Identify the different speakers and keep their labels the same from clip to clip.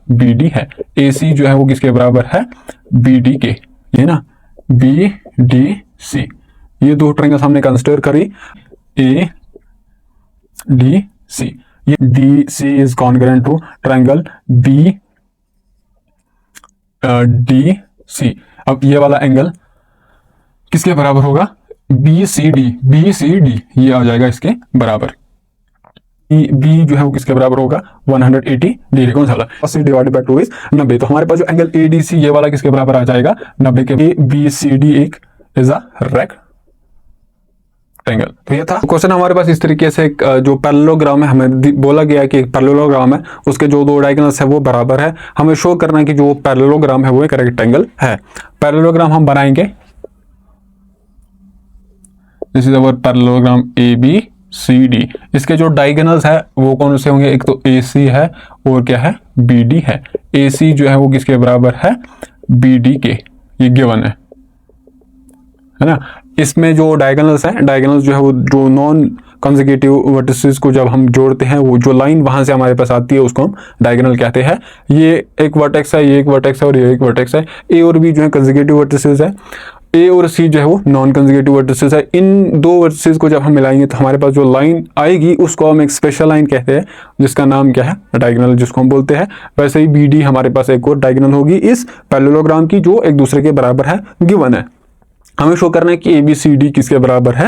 Speaker 1: B D है। ए सी जो है वो किसके बराबर है, बी डी के, ये ना बी डी सी। ये दो ट्रायंगल्स हमने कंसिडर करी, ए डी सी। ये D C is congruent to triangle B D C. अब ये वाला एंगल किसके बराबर होगा, B C D, B C D ये आ जाएगा इसके बराबर। बी जो है वो किसके बराबर होगा, 180 डिग्री। कौन सा वाला, 80 डिवाइडेड बाय 2 इज 90। तो हमारे पास जो एंगल ए डी सी ये वाला किसके बराबर आ जाएगा, 90 के। ए बी सी डी एक इज अ रेक्टेंगल। तो ये था क्वेश्चन हमारे पास। इस तरीके से जो पैरेललोग्राम है, हमें बोला गया कि एक पैरेललोग्राम है, उसके जो दो डायगोनल्स है वो बराबर है। हमें शो करना है कि जो पैरेललोग्राम है वो एक रेक्टेंगल है। पैरेललोग्राम हम बनाएंगे, this is our parallelogram A B C D. इसके जो डायगोनल्स है वो कौन से होंगे, एक तो ए सी है और क्या है, बी डी है। ए सी जो है वो किसके बराबर है, बी डी के, ये गिवन है ना। इसमें जो डायगोनल्स हैं, डायगोनल्स जो है वो जो नॉन कंसेक्यूटिव वर्टिसेस को जब हम जोड़ते हैं, वो जो लाइन वहां से हमारे पास आती है उसको हम डायगोनल कहते हैं। ये एक वर्टेक्स है, ये एक वर्टेक्स है और ये एक वर्टेक्स है। ए और बी जो है कंसेक्यूटिव वर्टिसेस है, ए और सी जो है वो नॉन कंसेक्यूटिव वर्टिसेस है। इन दो वर्टिसेस को जब हम मिलाएंगे तो हमारे पास जो लाइन आएगी उसको हम एक स्पेशल लाइन कहते हैं, जिसका नाम क्या है, डायगोनल, जिसको हम बोलते हैं। वैसे ही बी डी हमारे पास एक और डायगोनल होगी इस पैरेललोग्राम की, जो एक दूसरे के बराबर है, गिवन है। हमें शो करना है कि ए बी सी डी किसके बराबर है,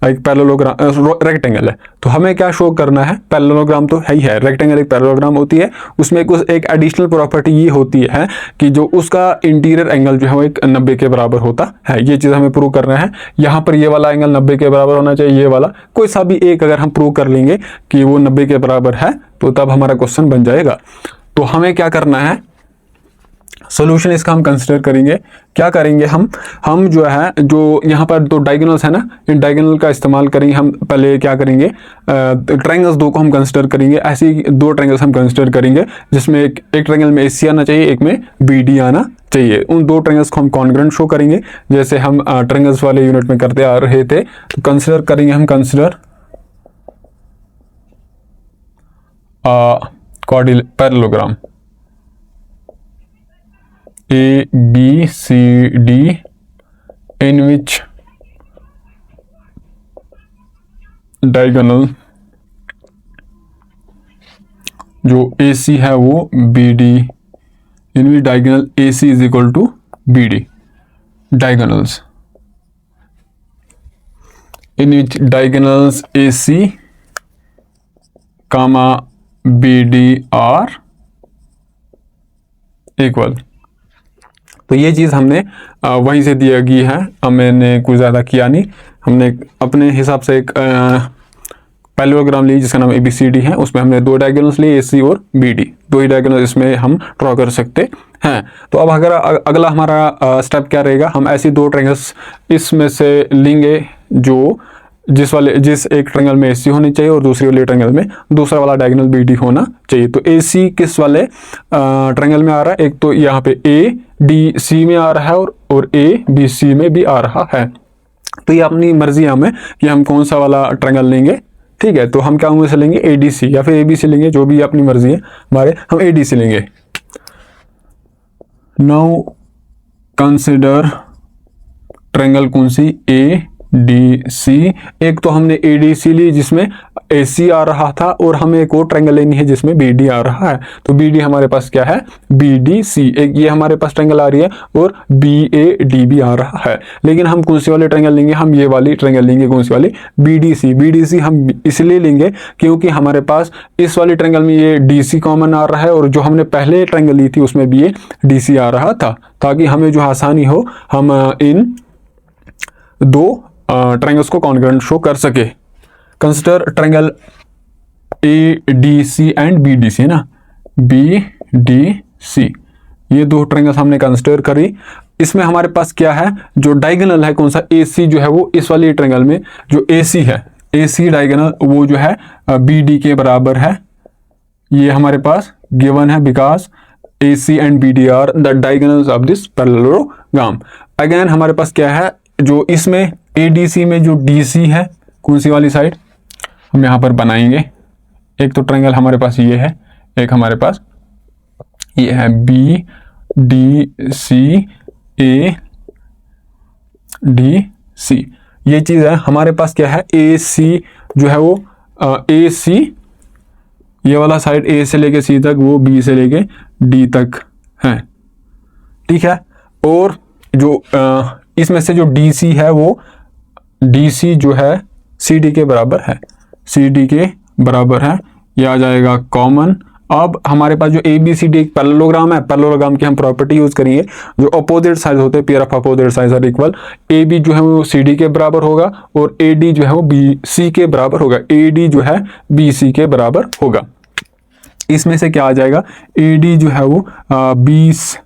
Speaker 1: एक पैरेललोग्राम रेक्टेंगल है। तो हमें क्या शो करना है, पैरेललोग्राम तो है ही है, रेक्टेंगल एक पैरेललोग्राम होती है। उसमें एक एडिशनल प्रॉपर्टी ये होती है कि जो उसका इंटीरियर एंगल जो है वो एक 90 के बराबर होता है। ये चीज़ हमें प्रूव करना है। यहाँ पर ये वाला एंगल 90 के बराबर होना चाहिए, ये वाला कोई सा भी एक अगर हम प्रूव कर लेंगे कि वो 90 के बराबर है तो तब हमारा क्वेश्चन बन जाएगा। तो हमें क्या करना है, सोल्यूशन इसका हम कंसिडर करेंगे। क्या करेंगे हम जो है, जो यहाँ पर दो डायगोनल्स है ना, इन डायगोनल का इस्तेमाल करेंगे। हम पहले क्या करेंगे, ट्रायंगल्स दो को हम कंसिडर करेंगे। ऐसे ही दो ट्रायंगल्स हम कंसिडर करेंगे जिसमें एक ट्रायंगल में AC आना चाहिए, एक में BD आना चाहिए। उन दो ट्रायंगल्स को हम कॉन्ग्रुएंट शो करेंगे, जैसे हम ट्रायंगल्स वाले यूनिट में करते आ रहे थे। तो कंसिडर करेंगे हम, consider parallelogram A B C D in which diagonal जो AC है वो BD, in which diagonal AC is equal to BD, diagonals in which diagonals AC comma BD are equal। तो ये चीज़ हमने वहीं से दिया गई है, मैंने कुछ ज़्यादा किया नहीं। हमने अपने हिसाब से एक पैरेललोग्राम ली जिसका नाम ABCD है। उसमें हमने दो डायगोनल्स लिए, AC और BD, दो ही डायगोनल इसमें हम ड्रॉ कर सकते हैं। तो अब अगर अगला हमारा स्टेप क्या रहेगा, हम ऐसी दो ट्रायंगल्स इसमें से लेंगे जो जिस एक ट्रायंगल में AC होनी चाहिए और दूसरी वाले ट्रायंगल में दूसरा वाला डायगोनल BD होना चाहिए। तो AC किस वाले ट्रायंगल में आ रहा है, एक तो यहाँ पे ADC में आ रहा है और ABC में भी आ रहा है। तो ये अपनी मर्जी है हमें कि हम कौन सा वाला ट्रायंगल लेंगे, ठीक है। तो हम क्या में से लेंगे, ADC या फिर ABC लेंगे, जो भी अपनी मर्जी है हमारे, हम ADC लेंगे। नाउ कंसिडर ट्रायंगल कौन सी, ADC। एक तो हमने ADC ली जिसमें AC आ रहा था, और हमें एक और ट्रायंगल लेनी है जिसमें BD आ रहा है। तो BD हमारे पास क्या है, BDC। एक ये हमारे पास ट्रायंगल आ रही है और BAD भी आ रहा है। लेकिन हम कौन सी वाले ट्रायंगल लेंगे, हम ये वाली ट्रायंगल लेंगे, कौन सी वाली, BDC। BDC हम इसलिए लेंगे क्योंकि हमारे पास इस वाली ट्रायंगल में ये DC कॉमन आ रहा है, और जो हमने पहले ट्रायंगल ली थी उसमें भी ये DC आ रहा था, ताकि हमें जो आसानी हो हम इन दो ट्रायंगल्स को कॉन्ग्रुएंट शो कर सके। Consider triangle ADC and BDC है ना, BDC। ये दो ट्रायंगल्स हमने कंसिडर करी। इसमें हमारे पास क्या है, जो डायगोनल है कौन सा, AC जो है वो इस वाली ट्रायंगल में जो AC है, AC डायगोनल वो जो है BD के बराबर है। ये हमारे पास गिवन है because AC and BD are the diagonals of this parallelogram. Again हमारे पास क्या है, जो इसमें ADC में जो DC है, कौन सी वाली साइड, हम यहाँ पर बनाएंगे। एक तो ट्रायंगल हमारे पास ये है, एक हमारे पास ये है B D C A D C, ये चीज है। हमारे पास क्या है, ए सी जो है वो ए सी, ये वाला साइड ए से लेके सी तक, वो बी से लेके डी तक है, ठीक है। और जो इसमें से जो डी सी है वो डी सी जो है सी डी के बराबर है, सी डी के बराबर है, ये आ जाएगा कॉमन। अब हमारे पास जो ए बी सी डी एक पैरेललोग्राम है, पैरेललोग्राम की हम प्रॉपर्टी यूज करेंगे, जो अपोजिट साइड होते हैं, pair of opposite side are equal, A B जो है वो सी डी के बराबर होगा और ए डी जो है वो बी सी के बराबर होगा, ए डी जो है बी सी के बराबर होगा। इसमें से क्या आ जाएगा, ए डी जो है वो 20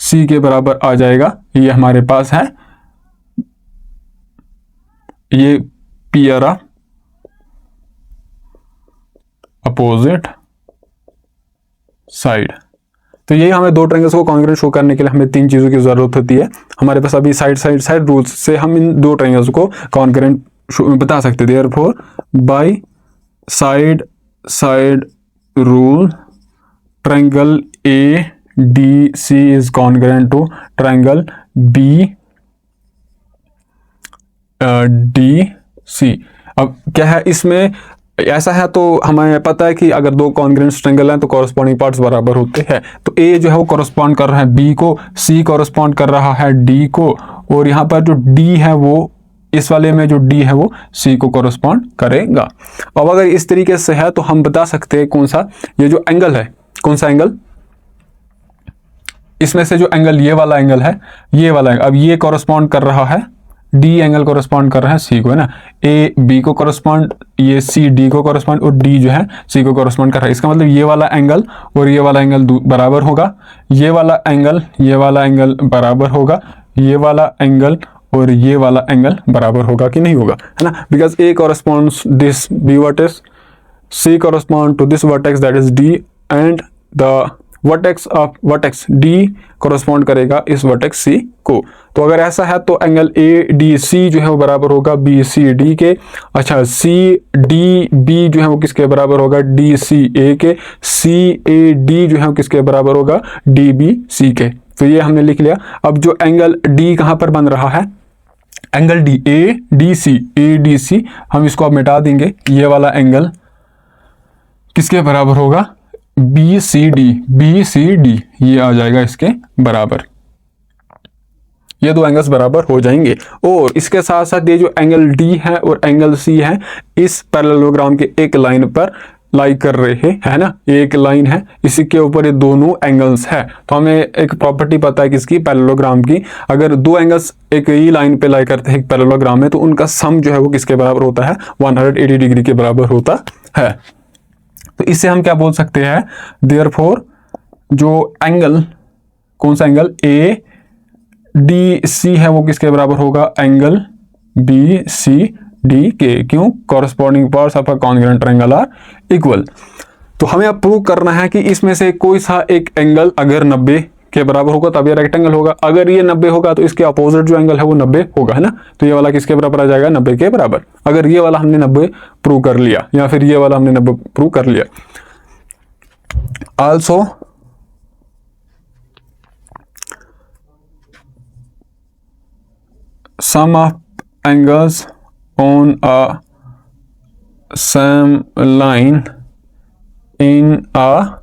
Speaker 1: सी के बराबर आ जाएगा, ये हमारे पास है, ये पेयर ऑफ अपोजिट साइड। तो यही हमें दो ट्रायंगल्स को कॉन्ग्रुएंट शो करने के लिए हमें तीन चीजों की जरूरत होती है। हमारे पास अभी साइड रूल्स से हम इन दो ट्रायंगल्स को कॉन्ग्रुएंट बता सकते हैं। Therefore by side rule triangle A D C is congruent to triangle B D C. अब क्या है, इसमें ऐसा है तो हमें पता है कि अगर दो कॉन्ग्रुएंट ट्रायंगल हैं तो कॉरस्पॉन्डिंग पार्ट्स बराबर होते हैं। तो ए जो है वो कॉरस्पॉन्ड कर रहा है बी को, सी कॉरस्पॉन्ड कर रहा है डी को, और यहाँ पर जो डी है वो, इस वाले में जो डी है वो सी को कॉरस्पॉन्ड करेगा। अब अगर इस तरीके से है तो हम बता सकते हैं कौन सा, ये जो एंगल है, कौन सा एंगल, इसमें से जो एंगल ये वाला एंगल है, ये वाला एंगल, अब ये कॉरस्पॉन्ड कर रहा है, डी एंगल कॉरस्पॉन्ड कर रहा है सी को, है ना, ए बी को कॉरस्पॉन्ड, ये सी डी को कॉरस्पॉन्ड, और डी जो है सी को कॉरस्पॉन्ड कर रहा है। इसका मतलब ये वाला एंगल और ये वाला एंगल बराबर होगा, ये वाला एंगल बराबर होगा, ये वाला एंगल और ये वाला एंगल बराबर होगा कि नहीं होगा, है ना, because A corresponds this B vertex, C correspond to this vertex that is D, and the vertex D correspond करेगा इस वर्टेक्स सी को। तो अगर ऐसा है तो एंगल ए डी सी जो है वो बराबर होगा बी सी डी के। अच्छा, सी डी बी जो है वो किसके बराबर होगा, डी सी ए के। सी ए डी जो है वो किसके बराबर होगा, डी बी सी के। तो ये हमने लिख लिया। अब जो एंगल डी कहां पर बन रहा है, angle D A D C, हम इसको अब मिटा देंगे। ये वाला एंगल किसके बराबर होगा, बी सी डी, ये आ जाएगा इसके बराबर। ये दो एंगल्स बराबर हो जाएंगे। और इसके साथ साथ ये जो एंगल डी है और एंगल सी है, इस पैरेललोग्राम के एक लाइन पर लाई कर रहे हैं, है ना, एक लाइन है, इसी के ऊपर ये दोनों एंगल्स है। तो हमें एक प्रॉपर्टी पता है किसकी, पैरेललोग्राम की। अगर दो एंगल्स एक ही लाइन पे लाई करते हैं पैरेललोग्राम में, तो उनका सम जो है वो किसके बराबर होता है, 180 डिग्री के बराबर होता है। तो इससे हम क्या बोल सकते हैं, देयरफॉर जो एंगल, कौन सा एंगल, ए डी सी है वो किसके बराबर होगा, एंगल बी सी डी के। क्यों, corresponding parts of a congruent triangle are equal. तो हमें अब प्रूव करना है कि इसमें से कोई सा एक एंगल अगर 90 के बराबर होगा तब ये रेक्टेंगल होगा, अगर ये 90 होगा तो इसके अपोजिट जो एंगल है वो 90 होगा, है ना। तो ये वाला किसके बराबर आ जाएगा, 90 के बराबर। अगर ये वाला हमने 90 प्रूव कर लिया, या फिर ये वाला हमने 90 प्रूव कर लिया। Also sum of angles on a same line in a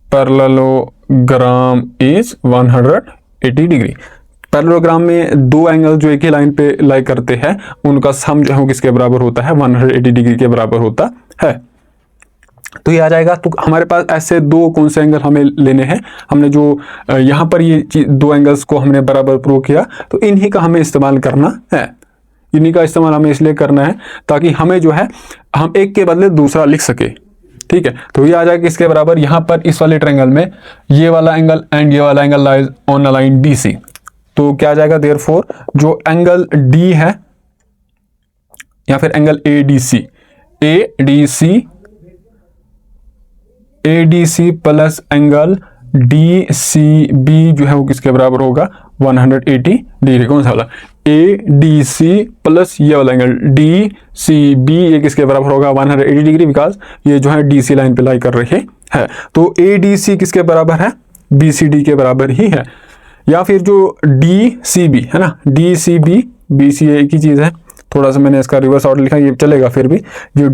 Speaker 1: parallelogram is 180 degree. Parallelogram में दो एंगल जो एक ही लाइन पे लाई करते हैं, उनका सम जो है किसके बराबर होता है, 180 डिग्री के बराबर होता है। तो ये आ जाएगा। तो हमारे पास ऐसे दो कौन से एंगल हमें लेने हैं, हमने जो यहाँ पर ये दो एंगल्स को हमने बराबर प्रूव किया, तो इन्हीं का हमें इस्तेमाल करना है। इन्हीं का इस्तेमाल हमें इसलिए करना है ताकि हमें जो है, हम एक के बदले दूसरा लिख सके, ठीक है। तो ये आ जाएगा किसके बराबर, यहाँ पर इस वाले ट्रायंगल में ये वाला एंगल एंड ये वाला angle lies on a line D C. तो क्या आ जाएगा, देयरफॉर जो एंगल डी है या फिर angle A D C plus angle D C B जो है वो किसके बराबर होगा, 180 डिग्री। कौन सा वाला, ए डी सी प्लस ये वाला एंगल डी सी बी, ये किसके बराबर होगा, 180 डिग्री, बिकॉज ये जो है डी सी लाइन पे लाई कर रहे है। तो ADC किसके बराबर है? BCD के बराबर ही है। या फिर जो DCB है ना, DCB BCA एक ही चीज़ है, थोड़ा सा मैंने इसका रिवर्स ऑर्डर लिखा, ये चलेगा फिर भी। जो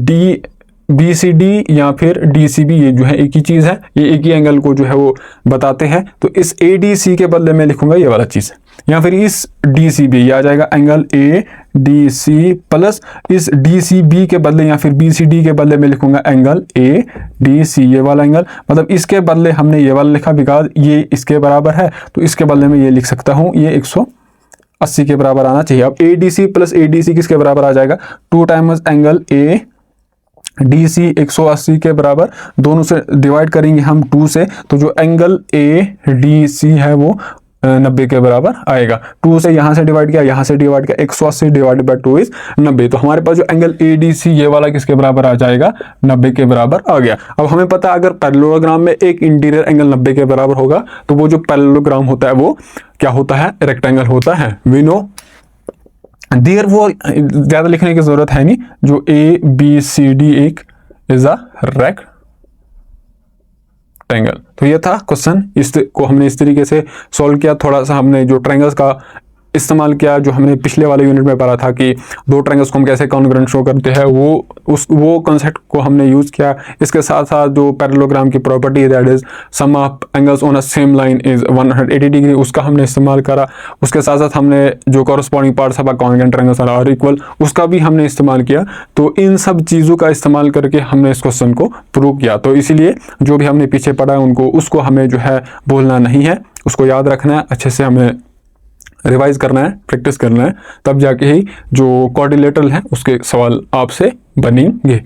Speaker 1: BCD या फिर DCB ये जो है एक ही चीज़ है, ये एक ही एंगल को जो है वो बताते हैं। तो इस ADC के बदले में लिखूंगा ये वाला चीज़, या फिर इस DCB ये आ जाएगा एंगल ADC प्लस इस DCB के बदले या फिर BCD के बदले में लिखूंगा एंगल ADC, ये वाला एंगल। मतलब इसके बदले हमने ये वाला लिखा बिकॉज ये इसके बराबर है, तो इसके बदले में ये लिख सकता हूँ, ये 180 के बराबर आना चाहिए। अब ADC प्लस ADC किसके बराबर आ जाएगा? 2 टाइम्स एंगल ADC 180 के बराबर, दोनों से डिवाइड करेंगे हम 2 से, तो जो एंगल ADC है वो 90 के बराबर आएगा। 2 से यहाँ से डिवाइड किया, यहाँ से डिवाइड किया, 180 डिवाइडेड बाय 2 इज 90। तो हमारे पास जो एंगल ADC ये वाला किसके बराबर आ जाएगा? 90 के बराबर आ गया। अब हमें पता है अगर पैरेललोग्राम में एक इंटीरियर एंगल 90 के बराबर होगा तो वो जो पैरेललोग्राम होता है वो क्या होता है? रेक्टेंगल होता है। वी नो देयर, वो ज्यादा लिखने की जरूरत है नहीं। जो ABCD एक इज अ रेक्टेंगल। तो ये था क्वेश्चन, इसको हमने इस तरीके से सॉल्व किया। थोड़ा सा हमने जो ट्रायंगल्स का इस्तेमाल किया, जो हमने पिछले वाले यूनिट में पढ़ा था कि 2 ट्रायंगल्स को हम कैसे कॉन्ग्रुएंट शो करते हैं, वो कॉन्सेप्ट को हमने यूज किया। इसके साथ साथ जो पैरेललोग्राम की property that is sum of angles on a same line is 180 degree, उसका हमने इस्तेमाल करा। उसके साथ साथ हमने जो corresponding parts of congruent triangles are equal, उसका भी हमने इस्तेमाल किया। तो इन सब चीज़ों का इस्तेमाल करके हमने इस क्वेश्चन को प्रूव किया। तो इसीलिए जो भी हमने पीछे पढ़ा है उसको हमें जो है भूलना नहीं है, उसको याद रखना है, अच्छे से हमें रिवाइज करना है, प्रैक्टिस करना है, तब जाके ही जो क्वाड्रिलेटरल है उसके सवाल आपसे बनेंगे।